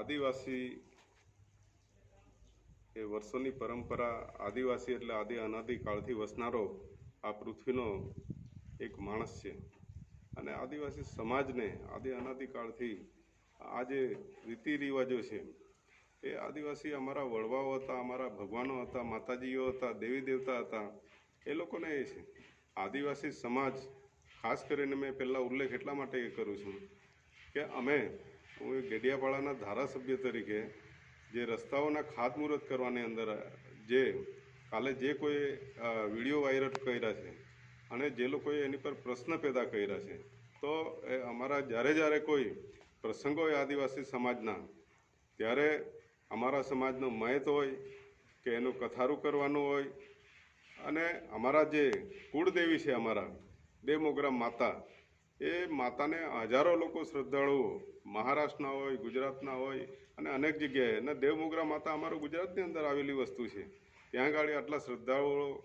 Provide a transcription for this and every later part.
આદિવાસી એ વર્ષોની પરંપરા, આદિવાસી એટલે અનાદિકાળથી વસનારો આ પૃથ્વીનો એક માણસ છે. અને આદિવાસી સમાજને અનાદિકાળથી આ જે રીતિ રિવાજો છે એ આદિવાસી અમારા વડવાઓ હતા, અમારા ભગવાનો હતા, માતાજીઓ હતા, દેવી દેવતા હતા, એ લોકોને એ છે. આદિવાસી સમાજ ખાસ કરીને મેં પહેલાં ઉલ્લેખ એટલા માટે એ કરું છું કે હું ગેડિયાપાડાના ધારાસભ્ય તરીકે જે રસ્તાઓના ખાતમુહૂર્ત કરવાની અંદર કાલે જે કોઈ વિડીયો વાયરલ કર્યા છે અને જે લોકોએ એની પર પ્રશ્ન પેદા કર્યા છે, તો એ અમારા જ્યારે કોઈ પ્રસંગો હોય આદિવાસી સમાજના, ત્યારે અમારા સમાજનો મહેત હોય કે એનું કથારું કરવાનું હોય, અને અમારા જે કુળદેવી છે અમારા દેવમોગરા માતા, એ માતાને હજારો લોકો શ્રદ્ધાળુઓ મહારાષ્ટ્રના હોય, ગુજરાતના હોય અને અનેક જગ્યાએ, અને દેવમોગરા માતા અમારું ગુજરાતની અંદર આવેલી વસ્તુ છે. ત્યાં આગળ આટલા શ્રદ્ધાળુઓ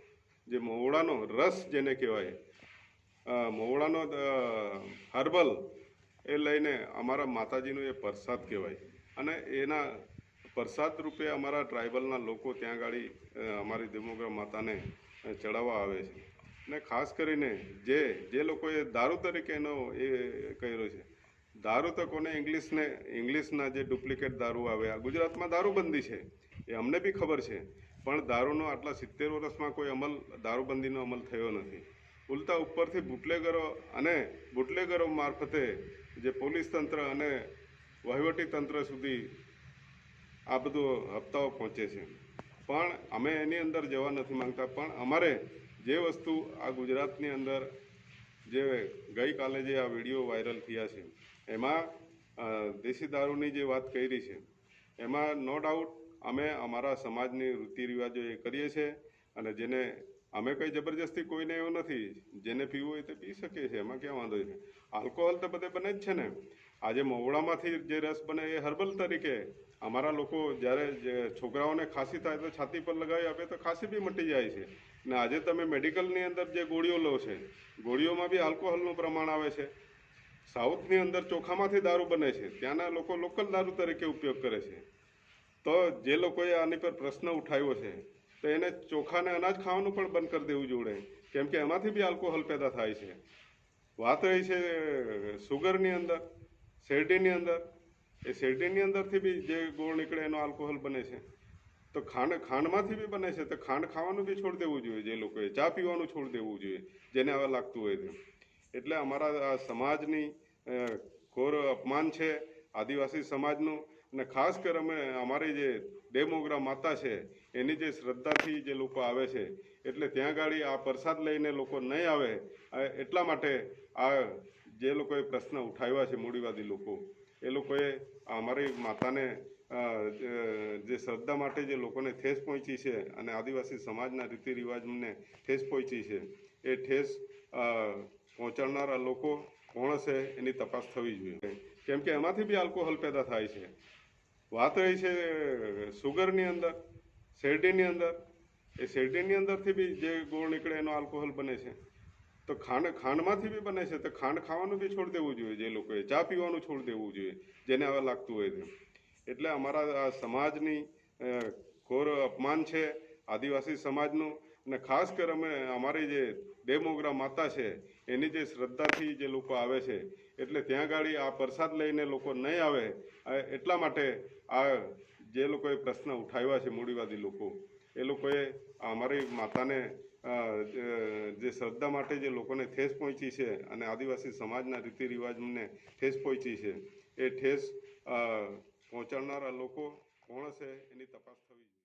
જે મહુડાનો રસ જેને કહેવાય, મહુડાનો હર્બલ એ લઈને અમારા માતાજીનું એ પ્રસાદ કહેવાય, અને એના પ્રસાદ રૂપે અમારા ટ્રાઇબલના લોકો ત્યાં આગળ અમારી દેવમોગરા માતાને ચડાવવા આવે છે. અને ખાસ કરીને જે લોકોએ દારૂ તરીકે એનો એ કર્યો છે, દારૂ તો કોને ઇંગ્લિશના જે ડુપ્લિકેટ દારૂ આવે, આ ગુજરાતમાં દારૂબંધી છે એ અમને બી ખબર છે, પણ દારૂનો આટલા 70 વર્ષમાં કોઈ દારૂબંધીનો અમલ થયો નથી. ઉલટા ઉપરથી બુટલેગરો મારફતે જે પોલીસ તંત્ર અને વહીવટી તંત્ર સુધી આ બધું હપ્તાઓ પહોંચે છે. પણ અમે એની અંદર જવા નથી માંગતા. પણ અમારે જે વસ્તુ આ ગુજરાતની અંદર જે ગઈકાલે જે આ વિડીયો વાયરલ થયા છે, એમાં દેશી દારૂની જે વાત કરી છે, એમાં નો ડાઉટ અમે અમારા સમાજની રીતિ રિવાજો એ કરીએ છીએ, અને જેને અમે કંઈ જબરજસ્તી કોઈને એવું નથી, જેને પીવું હોય તે પી શકીએ છીએ, એમાં ક્યાં વાંધો છે. આલ્કોહોલ તો બધે બને જ છે ને. આજે મહુડામાંથી જે રસ બને એ હર્બલ તરીકે અમારા લોકો જ્યારે છોકરાઓને ખાંસી થાય તો છાતી પર લગાવી આપે તો ખાંસી બી મટી જાય છે. ને આજે તમે મેડિકલની અંદર જે ગોળીઓ લો છે, ગોળીઓમાં બી આલ્કોહોલનું પ્રમાણ આવે છે. સાઉથની અંદર ચોખામાંથી દારૂ બને છે, ત્યાંના લોકો લોકલ દારૂ તરીકે ઉપયોગ કરે છે. તો જે લોકોએ આની પર પ્રશ્ન ઉઠાવ્યો છે, તો એને ચોખાને અનાજ ખાવાનું પણ બંધ કરી દેવું જોઈએ, કેમ કે એમાંથી બી આલ્કોહોલ પેદા થાય છે. વાત રહી છે સુગરની અંદર, શેરડીની અંદર, એ શેરડીની અંદરથી બી જે ગોળ નીકળે એનો આલ્કોહોલ બને છે. તો ખાંડમાંથી બી બને છે, તો ખાંડ ખાવાનું બી છોડી દેવું જોઈએ. જે લોકોએ ચા પીવાનું છોડી દેવું જોઈએ, જેને આવા લાગતું હોય તેમ. એટલે અમારા આ સમાજની ઘોર અપમાન છે આદિવાસી સમાજનું. અને ખાસ કરી અમારી જે દેવમોગરા માતા છે, એની જે શ્રદ્ધાથી જે લોકો આવે છે, એટલે ત્યાં આગળ આ પ્રસાદ લઈને લોકો નહીં આવે, એટલા માટે આ જે લોકોએ પ્રશ્ન ઉઠાવ્યા છે, મૂડીવાદી લોકો, એ લોકોએ અમારી માતાને જે શ્રદ્ધા માટે જે લોકોને ઠેસ પહોંચી છે, અને આદિવાસી સમાજના રીતિ રિવાજને ઠેસ પહોંચી છે, એ ઠેસ પહોંચાડનારા લોકો કોણ હશે એની તપાસ થવી જોઈએ, કેમ કે એમાંથી બી આલ્કોહોલ પેદા થાય છે. વાત રહી છે સુગરની અંદર, શેરડીની અંદર, એ શેરડીની અંદરથી બી જે ગોળ નીકળે એનો આલ્કોહોલ બને છે. તો ખાંડમાંથી બી બને છે, તો ખાંડ ખાવાનું બી છોડી દેવું જોઈએ. જે લોકોએ ચા પીવાનું છોડી દેવું જોઈએ, જેને આવા લાગતું હોય તેમ. એટલે અમારા આ સમાજની ઘોર અપમાન છે આદિવાસી સમાજનું. અને ખાસ કરી અમારી જે દેવમોગરા માતા છે, એની જે શ્રદ્ધાથી જે લોકો આવે છે, એટલે ત્યાં આગળ આ પ્રસાદ લઈને લોકો નહીં આવે, એટલા માટે આ જે લોકોએ પ્રશ્ન ઉઠાવ્યા છે મૂડીવાદી લોકો, એ લોકોએ અમારી માતાને જે શ્રદ્ધા માટે જે લોકોને ઠેસ પહોંચી છે, અને આદિવાસી સમાજના રીતિ રિવાજને ઠેસ પહોંચી છે, એ ઠેસ પહોંચાડનારા લોકો કોણ હશે એની તપાસ થવી જોઈએ.